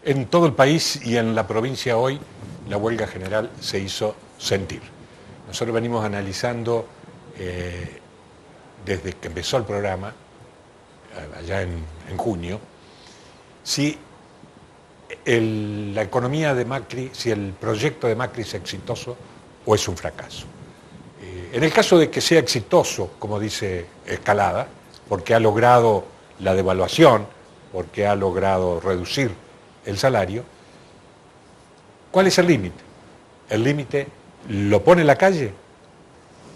En todo el país y en la provincia hoy, la huelga general se hizo sentir. Nosotros venimos analizando desde que empezó el programa, allá en junio, si la economía de Macri, si el proyecto de Macri es exitoso o es un fracaso. En el caso de que sea exitoso, como dice Escalada, porque ha logrado la devaluación, porque ha logrado reducir el salario, ¿cuál es el límite? El límite lo pone la calle.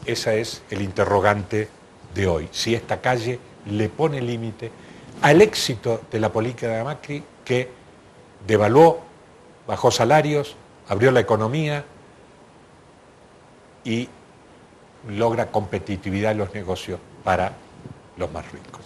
Ese es el interrogante de hoy. Si esta calle le pone límite al éxito de la política de Macri, que devaluó, bajó salarios, abrió la economía y logra competitividad en los negocios para los más ricos.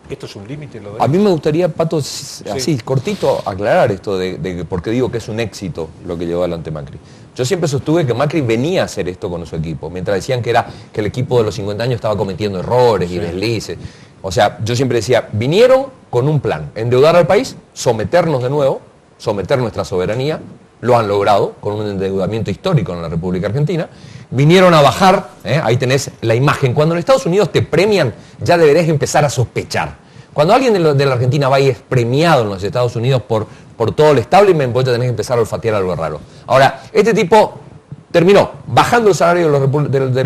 ¿Esto es un límite? A mí me gustaría, Pato, así cortito, aclarar esto de por qué digo que es un éxito lo que llevó adelante Macri. Yo siempre sostuve que Macri venía a hacer esto con su equipo, mientras decían que el equipo de los 50 años estaba cometiendo errores y deslices. O sea, yo siempre decía, vinieron con un plan, endeudar al país, someternos de nuevo, someter nuestra soberanía, lo han logrado con un endeudamiento histórico en la República Argentina, vinieron a bajar, ahí tenés la imagen, cuando en Estados Unidos te premian ya deberás empezar a sospechar. Cuando alguien de la Argentina va y es premiado en los Estados Unidos por todo el establishment, vos ya tenés que empezar a olfatear algo raro. Ahora, este tipo terminó bajando el salario de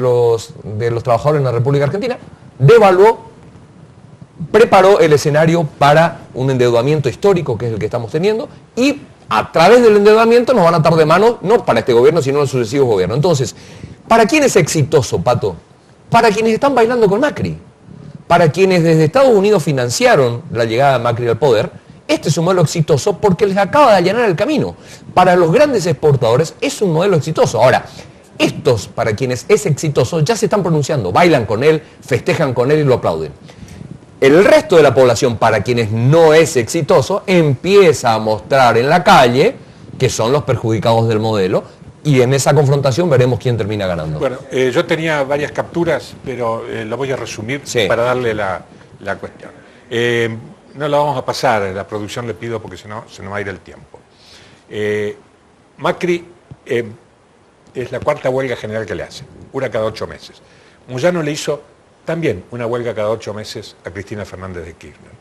los trabajadores en la República Argentina, devaluó, preparó el escenario para un endeudamiento histórico, que es el que estamos teniendo, y a través del endeudamiento nos van a atar de mano, no para este gobierno, sino los sucesivos gobiernos. Entonces, ¿para quién es exitoso, Pato? Para quienes están bailando con Macri. Para quienes desde Estados Unidos financiaron la llegada de Macri al poder, este es un modelo exitoso porque les acaba de allanar el camino. Para los grandes exportadores es un modelo exitoso. Ahora, estos, para quienes es exitoso, ya se están pronunciando, bailan con él, festejan con él y lo aplauden. El resto de la población, para quienes no es exitoso, empieza a mostrar en la calle que son los perjudicados del modelo, y en esa confrontación veremos quién termina ganando. Bueno, yo tenía varias capturas, pero la voy a resumir para darle la cuestión. No la vamos a pasar, la producción le pido porque si no se nos va a ir el tiempo. Macri es la cuarta huelga general que le hace, una cada 8 meses. Moyano le hizo también una huelga cada 8 meses a Cristina Fernández de Kirchner.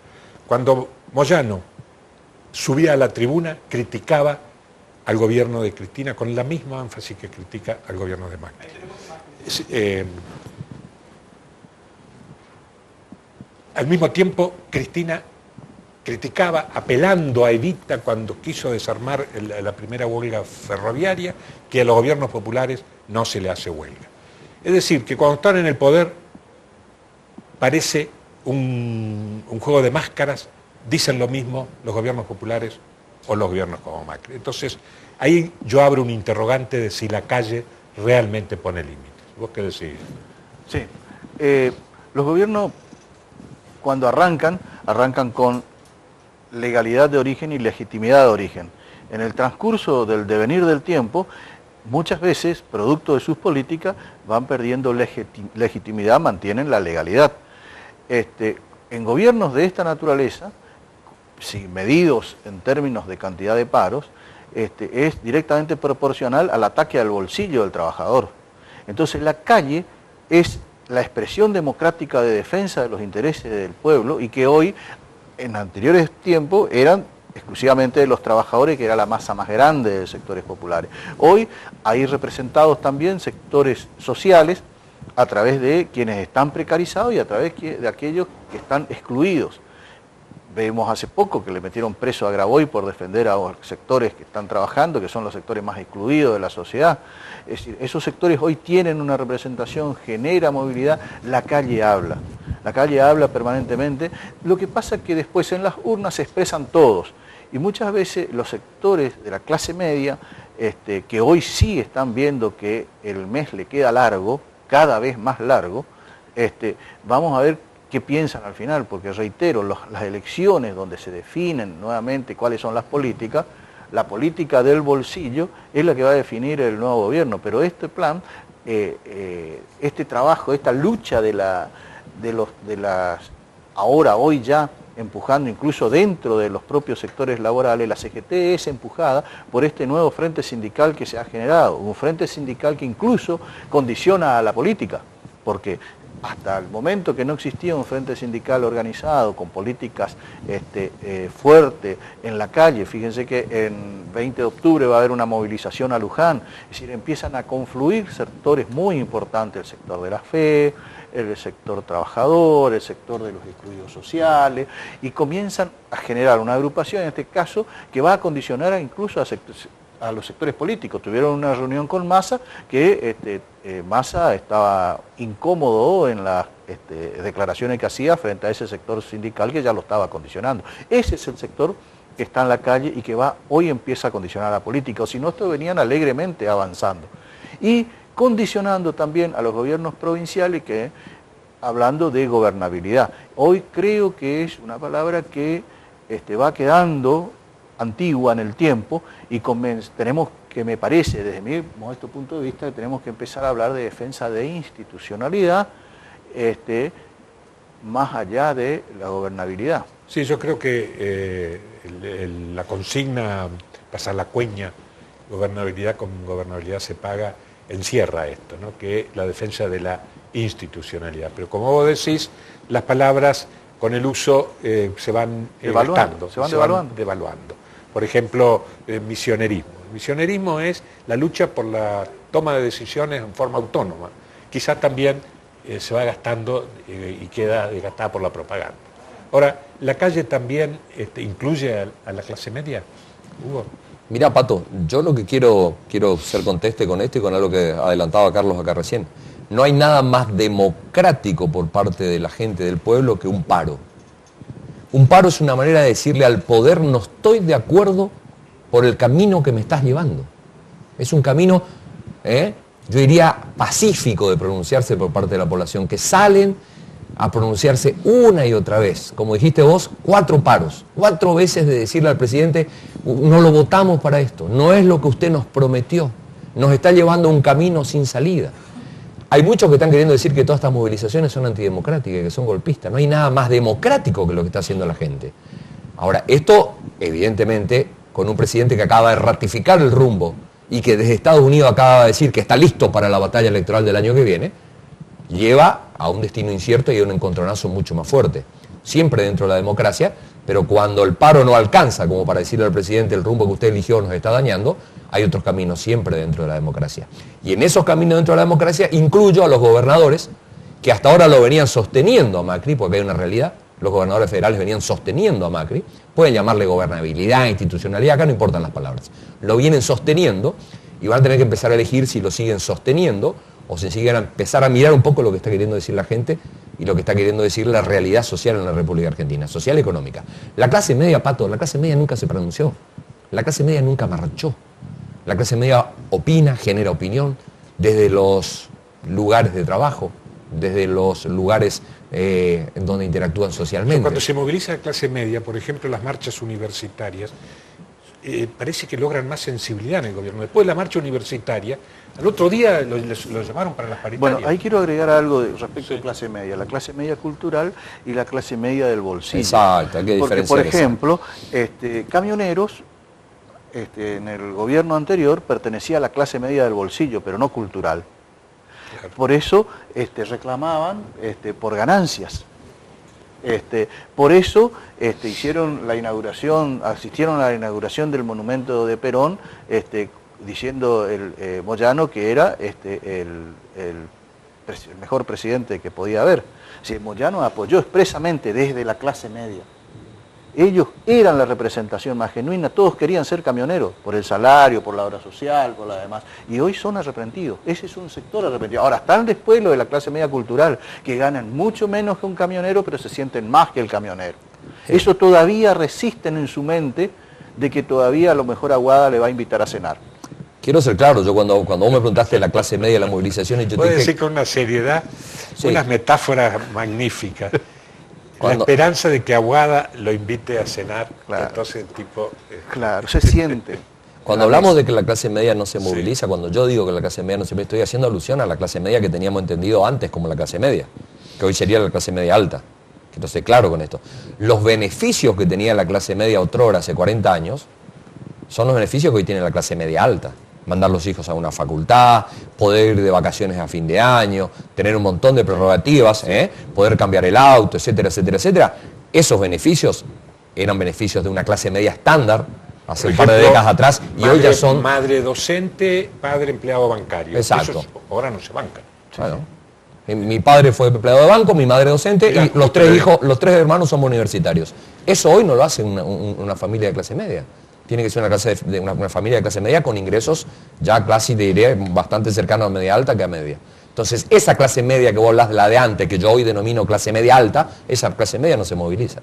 Cuando Moyano subía a la tribuna, criticaba al gobierno de Cristina con la misma énfasis que critica al gobierno de Macri. Al mismo tiempo, Cristina criticaba, apelando a Evita cuando quiso desarmar la primera huelga ferroviaria, que a los gobiernos populares no se le hace huelga. Es decir, que cuando están en el poder parece un juego de máscaras, dicen lo mismo los gobiernos populares o los gobiernos como Macri. Entonces, ahí yo abro un interrogante de si la calle realmente pone límites. ¿Vos qué decís? Sí. Los gobiernos, cuando arrancan con legalidad de origen y legitimidad de origen. En el transcurso del devenir del tiempo, muchas veces, producto de sus políticas, van perdiendo legitimidad, mantienen la legalidad. En gobiernos de esta naturaleza, si medidos en términos de cantidad de paros, es directamente proporcional al ataque al bolsillo del trabajador. Entonces la calle es la expresión democrática de defensa de los intereses del pueblo y que hoy, en anteriores tiempos, eran exclusivamente de los trabajadores, que era la masa más grande de sectores populares. Hoy hay representados también sectores sociales a través de quienes están precarizados y a través de aquellos que están excluidos. Vemos hace poco que le metieron preso a Graboy por defender a los sectores que están trabajando, que son los sectores más excluidos de la sociedad. Es decir, esos sectores hoy tienen una representación, genera movilidad, la calle habla permanentemente. Lo que pasa es que después en las urnas se expresan todos. Y muchas veces los sectores de la clase media, que hoy sí están viendo que el mes le queda largo, cada vez más largo, vamos a ver qué piensan al final, porque reitero, las elecciones donde se definen nuevamente cuáles son las políticas, la política del bolsillo es la que va a definir el nuevo gobierno, pero este plan, este trabajo, esta lucha de las ahora, hoy ya, empujando incluso dentro de los propios sectores laborales, la CGT es empujada por este nuevo frente sindical que se ha generado, un frente sindical que incluso condiciona a la política, porque hasta el momento que no existía un frente sindical organizado con políticas fuertes en la calle, fíjense que en 20 de octubre va a haber una movilización a Luján, es decir, empiezan a confluir sectores muy importantes, el sector de la fe, el sector trabajador, el sector de los excluidos sociales, y comienzan a generar una agrupación, en este caso, que va a condicionar incluso a los sectores políticos. Tuvieron una reunión con Massa, que Massa estaba incómodo en las declaraciones que hacía frente a ese sector sindical que ya lo estaba condicionando. Ese es el sector que está en la calle y que hoy empieza a condicionar a la política, o si no, estos venían alegremente avanzando. Y condicionando también a los gobiernos provinciales, que hablando de gobernabilidad. Hoy creo que es una palabra que va quedando antigua en el tiempo y tenemos que, me parece, desde mi modesto punto de vista, que tenemos que empezar a hablar de defensa de institucionalidad más allá de la gobernabilidad. Sí, yo creo que la consigna, pasar la cuña, gobernabilidad con gobernabilidad se paga, encierra esto, ¿no? Que la defensa de la institucionalidad. Pero como vos decís, las palabras con el uso se van gastando, se van devaluando. Por ejemplo, misionerismo. El misionerismo es la lucha por la toma de decisiones en forma autónoma. Quizás también se va gastando y queda desgastada por la propaganda. Ahora, ¿la calle también incluye a la clase media, Hugo? Mirá, Pato, yo lo que quiero ser conteste con esto y con algo que adelantaba Carlos acá recién. No hay nada más democrático por parte de la gente del pueblo que un paro. Un paro es una manera de decirle al poder: no estoy de acuerdo por el camino que me estás llevando. Es un camino, yo diría, pacífico de pronunciarse por parte de la población, que salen a pronunciarse una y otra vez. Como dijiste vos, 4 paros, 4 veces de decirle al presidente: no lo votamos para esto, no es lo que usted nos prometió, nos está llevando a un camino sin salida. Hay muchos que están queriendo decir que todas estas movilizaciones son antidemocráticas, que son golpistas. No hay nada más democrático que lo que está haciendo la gente. Ahora, esto, evidentemente, con un presidente que acaba de ratificar el rumbo y que desde Estados Unidos acaba de decir que está listo para la batalla electoral del año que viene, lleva a un destino incierto y a un encontronazo mucho más fuerte. Siempre dentro de la democracia, pero cuando el paro no alcanza como para decirle al presidente: el rumbo que usted eligió nos está dañando, hay otros caminos siempre dentro de la democracia. Y en esos caminos dentro de la democracia incluyo a los gobernadores, que hasta ahora lo venían sosteniendo a Macri, porque hay una realidad: los gobernadores federales venían sosteniendo a Macri, pueden llamarle gobernabilidad, institucionalidad, acá no importan las palabras, lo vienen sosteniendo y van a tener que empezar a elegir si lo siguen sosteniendo o si siguen a empezar a mirar un poco lo que está queriendo decir la gente y lo que está queriendo decir la realidad social en la República Argentina, social y económica. La clase media, Pato, la clase media nunca se pronunció, la clase media nunca marchó. La clase media opina, genera opinión, desde los lugares de trabajo, desde los lugares en donde interactúan socialmente. Cuando se moviliza la clase media, por ejemplo, las marchas universitarias, parece que logran más sensibilidad en el gobierno. Después de la marcha universitaria, al otro día lo llamaron para las paritarias. Bueno, ahí quiero agregar algo respecto a clase media, la clase media cultural y la clase media del bolsillo. Exacto, hay que diferenciar. Porque, por ejemplo, camioneros, en el gobierno anterior pertenecía a la clase media del bolsillo, pero no cultural. Claro. Por eso reclamaban por ganancias. Por eso hicieron la inauguración, asistieron a la inauguración del monumento de Perón, diciendo Moyano que era el mejor presidente que podía haber. Si Moyano apoyó expresamente desde la clase media. Ellos eran la representación más genuina, todos querían ser camioneros, por el salario, por la obra social, por la demás, y hoy son arrepentidos, ese es un sector arrepentido. Ahora están después lo de la clase media cultural, que ganan mucho menos que un camionero, pero se sienten más que el camionero. Sí. Eso todavía resisten en su mente, de que todavía a lo mejor Aguada le va a invitar a cenar. Quiero ser claro, yo cuando vos me preguntaste de la clase media de las movilizaciones, yo te dije... decir con una seriedad, sí, unas metáforas magníficas. La esperanza de que Aguada lo invite a cenar, claro, entonces el tipo... Claro, se siente. Cuando hablamos de que la clase media no se moviliza, sí, cuando yo digo que la clase media no se moviliza, estoy haciendo alusión a la clase media que teníamos entendido antes como la clase media, que hoy sería la clase media alta. quiero ser claro con esto, los beneficios que tenía la clase media otrora hace 40 años son los beneficios que hoy tiene la clase media alta. Mandar los hijos a una facultad, poder ir de vacaciones a fin de año, tener un montón de prerrogativas, poder cambiar el auto, etcétera, etcétera, etcétera. Esos beneficios eran beneficios de una clase media estándar hace un par de décadas atrás y hoy ya son... Madre docente, padre empleado bancario. Exacto. Esos ahora no se bancan. Bueno, mi padre fue empleado de banco, mi madre docente y los tres hermanos somos universitarios. Eso hoy no lo hace una familia de clase media. Tiene que ser una familia de clase media con ingresos ya casi, te diría, bastante cercanos a media alta que a media. Entonces, esa clase media que vos hablas, la de antes, que yo hoy denomino clase media alta, esa clase media no se moviliza.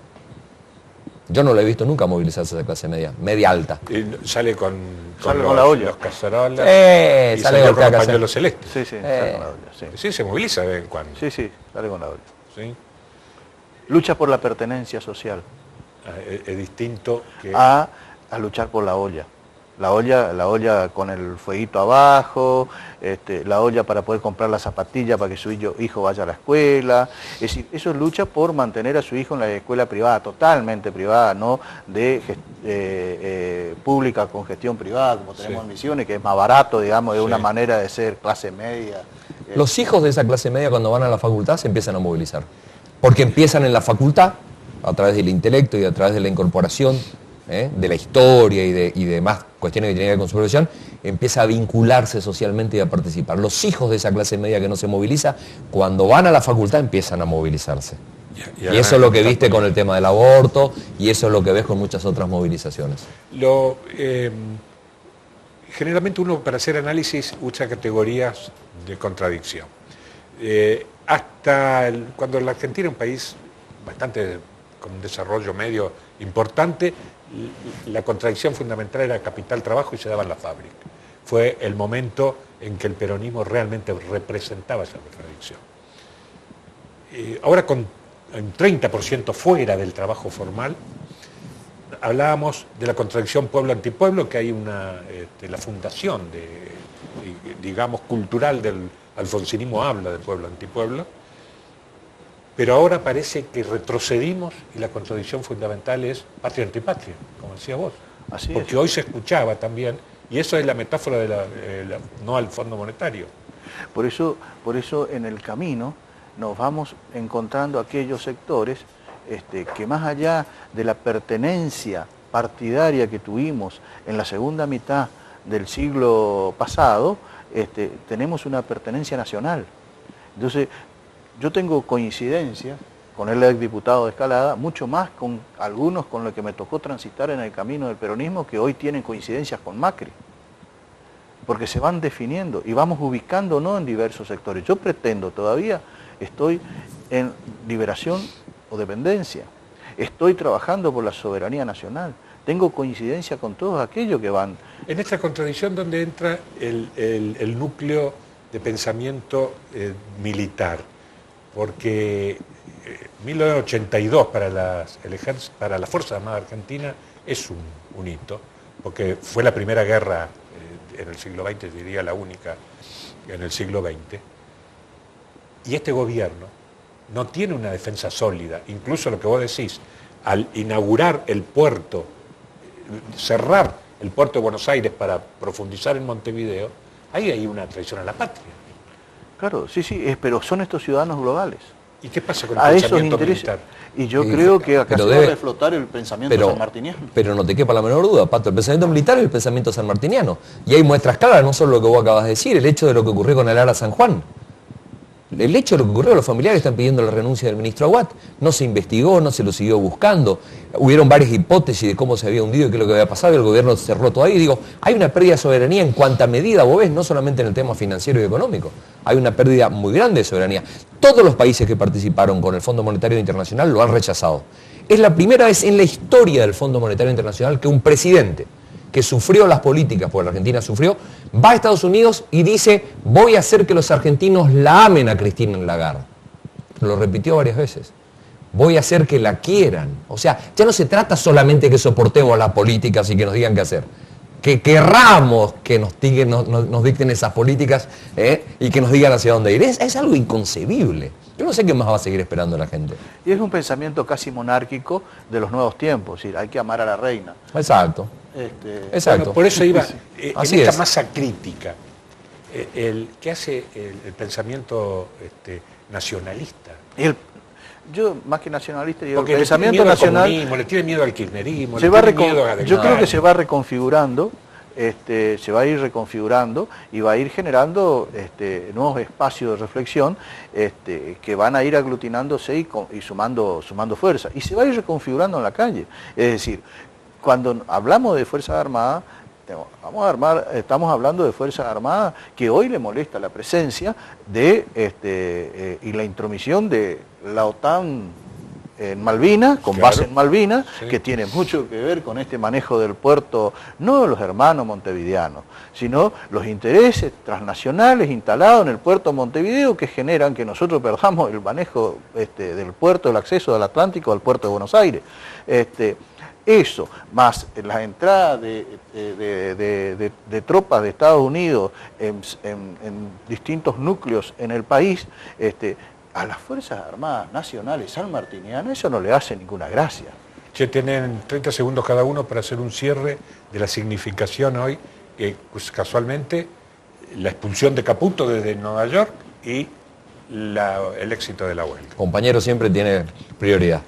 Yo no la he visto nunca movilizarse de clase media alta. Y sale con la olla. Los cacerolas. Sale sale con el los pañuelos celestes. Sí, sale con la olla. Sí. Sí, se moviliza de vez en cuando. Sí, sale con la olla. ¿Sí? Lucha por la pertenencia social. Es distinto que... A luchar por la olla. La olla con el fueguito abajo, la olla para poder comprar la zapatilla para que su hijo vaya a la escuela. Es decir, eso es lucha por mantener a su hijo en la escuela privada, totalmente privada, no de pública con gestión privada, como tenemos en Misiones, que es más barato, digamos, de una manera de ser clase media. Los hijos de esa clase media cuando van a la facultad se empiezan a movilizar. Porque empiezan en la facultad, a través del intelecto y a través de la incorporación, de la historia y de más cuestiones que tienen que ver con su profesión, empieza a vincularse socialmente y a participar. Los hijos de esa clase media que no se moviliza, cuando van a la facultad empiezan a movilizarse. Y eso es lo que viste con el tema del aborto, y eso es lo que ves con muchas otras movilizaciones. Generalmente uno, para hacer análisis, usa categorías de contradicción. Cuando la Argentina es un país bastante con un desarrollo medio importante, la contradicción fundamental era capital-trabajo y se daba en la fábrica. Fue el momento en que el peronismo realmente representaba esa contradicción. Ahora con un 30% fuera del trabajo formal, hablábamos de la contradicción pueblo-antipueblo, que hay la fundación, digamos, cultural del alfonsinismo habla de pueblo-antipueblo, pero ahora parece que retrocedimos y la contradicción fundamental es patria-antipatria, como decías vos. Así porque es. hoy se escuchaba también, y eso es la metáfora de no al Fondo Monetario. Por eso en el camino nos vamos encontrando aquellos sectores que más allá de la pertenencia partidaria que tuvimos en la segunda mitad del siglo pasado, tenemos una pertenencia nacional. Entonces, yo tengo coincidencia con el exdiputado de Escalada, mucho más con algunos con los que me tocó transitar en el camino del peronismo, que hoy tienen coincidencias con Macri. Porque se van definiendo y vamos ubicándonos en diversos sectores. Yo pretendo, todavía estoy en liberación o dependencia. Estoy trabajando por la soberanía nacional. Tengo coincidencia con todos aquellos que van. En esta contradicción, ¿dónde entra el núcleo de pensamiento militar? Porque 1982 para la Fuerza Armada Argentina es un hito, porque fue la primera guerra en el siglo XX, diría la única en el siglo XX, y este gobierno no tiene una defensa sólida. Incluso lo que vos decís, al inaugurar el puerto, cerrar el puerto de Buenos Aires para profundizar en Montevideo, ahí hay una traición a la patria. Claro, sí, pero son estos ciudadanos globales. ¿Y qué pasa con el A esos pensamiento intereses. militar? Y yo creo que acá se va a reflotar el pensamiento sanmartiniano. Pero no te quepa la menor duda, Pato, el pensamiento militar es el pensamiento sanmartiniano. Y hay muestras claras, no solo lo que vos acabas de decir, el hecho de lo que ocurrió con el Ara San Juan. El hecho de lo que ocurrió, los familiares están pidiendo la renuncia del ministro Aguat. No se investigó, no se lo siguió buscando. Hubieron varias hipótesis de cómo se había hundido y qué es lo que había pasado, y el gobierno cerró todo ahí. Digo, hay una pérdida de soberanía en cuanta medida, vos ves, no solamente en el tema financiero y económico. Hay una pérdida muy grande de soberanía. Todos los países que participaron con el Fondo Monetario Internacional lo han rechazado. Es la primera vez en la historia del Fondo Monetario Internacional que un presidente que sufrió las políticas, porque la Argentina sufrió, va a Estados Unidos y dice, voy a hacer que los argentinos la amen a Cristina Lagarde. Lo repitió varias veces. Voy a hacer que la quieran. O sea, ya no se trata solamente que soportemos las políticas y que nos digan qué hacer. que querramos que nos dicten esas políticas y que nos digan hacia dónde ir. Es algo inconcebible. Yo no sé qué más va a seguir esperando la gente. Y es un pensamiento casi monárquico de los nuevos tiempos, es decir, hay que amar a la reina. Exacto. Exacto. Bueno, por eso iba Así en esta es. masa crítica. ¿Qué hace el pensamiento nacionalista? Yo, más que nacionalista, digo, Porque el pensamiento le tiene miedo nacional al comunismo, le tiene miedo al kirchnerismo, se le va tiene miedo a yo creo que se va reconfigurando, se va a ir reconfigurando y va a ir generando nuevos espacios de reflexión que van a ir aglutinándose y sumando fuerza. Y se va a ir reconfigurando en la calle. Es decir, cuando hablamos de Fuerzas Armadas, estamos hablando de Fuerzas Armadas que hoy le molesta la presencia y la intromisión de la OTAN en Malvinas, con base en Malvinas, sí, que tiene mucho que ver con este manejo del puerto, no de los hermanos montevideanos, sino los intereses transnacionales instalados en el puerto de Montevideo que generan que nosotros perdamos el manejo del puerto, el acceso del Atlántico al puerto de Buenos Aires. Eso, más las entradas de tropas de Estados Unidos en distintos núcleos en el país, a las Fuerzas Armadas Nacionales sanmartinianas eso no le hace ninguna gracia. Che, tienen 30 segundos cada uno para hacer un cierre de la significación hoy, pues, casualmente, la expulsión de Caputo desde Nueva York y el éxito de la huelga. Compañero siempre tiene prioridad.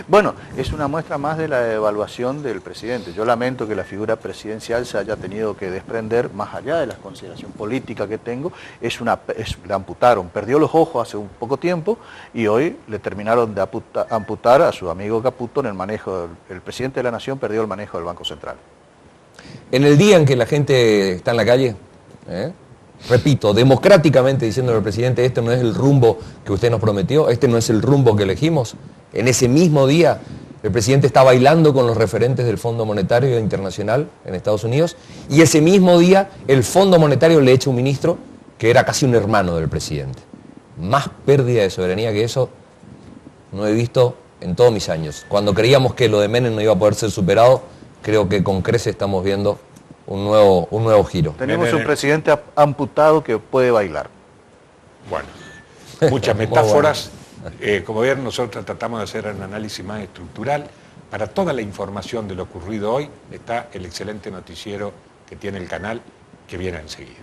Bueno, es una muestra más de la evaluación del presidente. Yo lamento que la figura presidencial se haya tenido que desprender, más allá de la consideración política que tengo, le amputaron, perdió los ojos hace un poco tiempo y hoy le terminaron de amputar a su amigo Caputo en el manejo, el presidente de la Nación perdió el manejo del Banco Central. En el día en que la gente está en la calle, repito, democráticamente diciéndole al presidente, este no es el rumbo que usted nos prometió, este no es el rumbo que elegimos. En ese mismo día, el presidente está bailando con los referentes del Fondo Monetario Internacional en Estados Unidos, y ese mismo día el Fondo Monetario le echa un ministro que era casi un hermano del presidente. Más pérdida de soberanía que eso no he visto en todos mis años. Cuando creíamos que lo de Menem no iba a poder ser superado, creo que con creces estamos viendo un nuevo giro. Tenemos un presidente amputado que puede bailar. Bueno, muchas metáforas. Como ven, nosotros tratamos de hacer un análisis más estructural. Para toda la información de lo ocurrido hoy está el excelente noticiero que tiene el canal, que viene enseguida.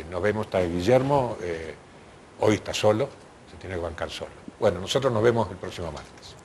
Nos vemos, está Guillermo, hoy está solo, se tiene que bancar solo. Bueno, nosotros nos vemos el próximo martes.